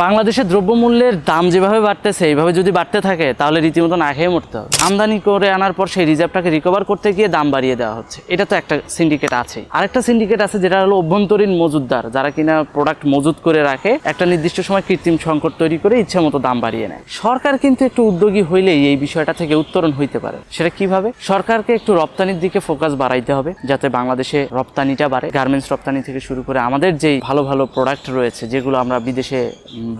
বাংলাদেশের দ্রব্যমূল্যের দাম যেভাবে বাড়তেছে এইভাবে যদি বাড়তে থাকে তাহলে রীতিমতো না খেয়ে মরতে হবে। আমদানি করে আনার পর সেই রিজার্ভটাকে রিকভার করতে গিয়ে দাম বাড়িয়ে দেওয়া হচ্ছে। এটা তো একটা সিন্ডিকেট আছেই। আরেকটা সিন্ডিকেট আছে যেটা হলো অভ্যন্তরীণ মজুতদার, যারা কিনা প্রোডাক্ট মজুত করে রাখে, একটা নির্দিষ্ট সময় কৃত্রিম সংকট তৈরি করে ইচ্ছে মতো দাম বাড়িয়ে নেয়। সরকার কিন্তু একটু উদ্যোগী হইলেই এই বিষয়টা থেকে উত্তরণ হইতে পারে। সেটা কিভাবে? সরকারকে একটু রপ্তানির দিকে ফোকাস বাড়াইতে হবে, যাতে বাংলাদেশে রপ্তানিটা বাড়ে। গার্মেন্টস রপ্তানি থেকে শুরু করে আমাদের যেই ভালো ভালো প্রোডাক্ট রয়েছে যেগুলো আমরা বিদেশে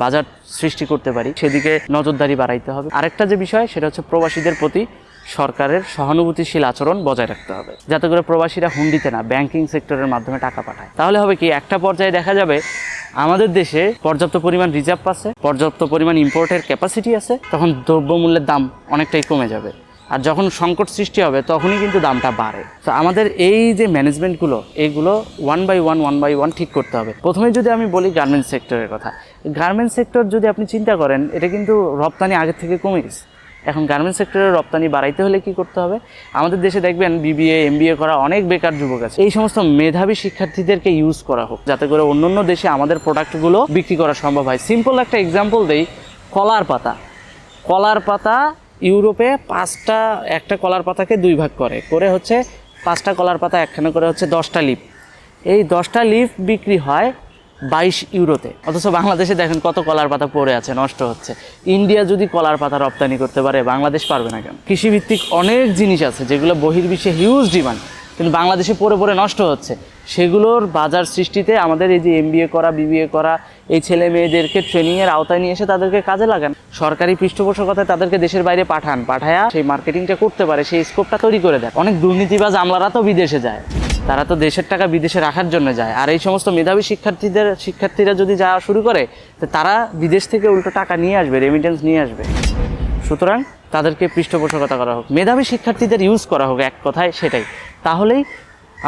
বাজার সৃষ্টি করতে পারি সেদিকে নজরদারি বাড়াইতে হবে। আরেকটা যে বিষয় সেটা হচ্ছে প্রবাসীদের প্রতি সরকারের সহানুভূতিশীল আচরণ বজায় রাখতে হবে, যাতে করে প্রবাসীরা হুন্ডিতে না ব্যাংকিং সেক্টরের মাধ্যমে টাকা পাঠায়। তাহলে হবে কি, একটা পর্যায়ে দেখা যাবে আমাদের দেশে পর্যাপ্ত পরিমাণ রিজার্ভ আছে, পর্যাপ্ত পরিমাণ ইম্পোর্টের ক্যাপাসিটি আছে, তখন দ্রব্যমূল্যের দাম অনেকটাই কমে যাবে। আর যখন সংকট সৃষ্টি হবে তখনই কিন্তু দামটা বাড়ে। তো আমাদের এই যে ম্যানেজমেন্টগুলো এইগুলো ওয়ান বাই ওয়ান ঠিক করতে হবে। প্রথমে যদি আমি বলি গার্মেন্টস সেক্টরের কথা, গার্মেন্টস সেক্টর যদি আপনি চিন্তা করেন, এটা কিন্তু রপ্তানি আগের থেকে কমে গেছে। এখন গার্মেন্টস সেক্টরের রপ্তানি বাড়াইতে হলে কি করতে হবে? আমাদের দেশে দেখবেন বিবিএ এমবিএ করা অনেক বেকার যুবক আছে। এই সমস্ত মেধাবী শিক্ষার্থীদেরকে ইউজ করা হোক, যাতে করে অন্য দেশে আমাদের প্রোডাক্টগুলো বিক্রি করা সম্ভব হয়। সিম্পল একটা এক্সাম্পল দেই, কলার পাতা ইউরোপে একটা কলার পাতাকে 2 ভাগ করে হচ্ছে 5টা কলার পাতা একখানে করে হচ্ছে 10টা লিফ। এই 10টা লিফ বিক্রি হয় 22 ইউরোতে। অথচ বাংলাদেশে দেখেন কত কলার পাতা পড়ে আছে, নষ্ট হচ্ছে। ইন্ডিয়া যদি কলার পাতা রপ্তানি করতে পারে, বাংলাদেশ পারবে না কেন? কৃষিভিত্তিক অনেক জিনিস আছে যেগুলো বহির্বিশ্বে হিউজ ডিমান্ড, কিন্তু বাংলাদেশে পড়ে নষ্ট হচ্ছে। সেগুলোর বাজার সৃষ্টিতে আমাদের এই যে এমবিএ করা বিবিএ করা এই ছেলে মেয়েদেরকে ট্রেনিংয়ের আওতায় নিয়ে এসে তাদেরকে কাজে লাগান। সরকারি পৃষ্ঠপোষকতায় তাদেরকে দেশের বাইরে পাঠায়া সেই মার্কেটিংটা করতে পারে, সেই স্কোপটা তৈরি করে দেয়। অনেক দুর্নীতিবাজ আমলারা তো বিদেশে যায়, তারা তো দেশের টাকা বিদেশে রাখার জন্য যায়। আর এই সমস্ত মেধাবী শিক্ষার্থীরা যদি যাওয়া শুরু করে, তো তারা বিদেশ থেকে উল্টো টাকা নিয়ে আসবে, রেমিটেন্স নিয়ে আসবে। সুতরাং তাদেরকে পৃষ্ঠপোষকতা করা হোক, মেধাবী শিক্ষার্থীদের ইউজ করা হোক, এক কথায় সেটাই। তাহলেই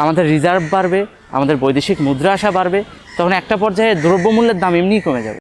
আমাদের রিজার্ভ বাড়বে, আমাদের বৈদেশিক মুদ্রা আসা বাড়বে, তখন একটা পর্যায়ে দ্রব্যমূল্যের দাম এমনিই কমে যাবে।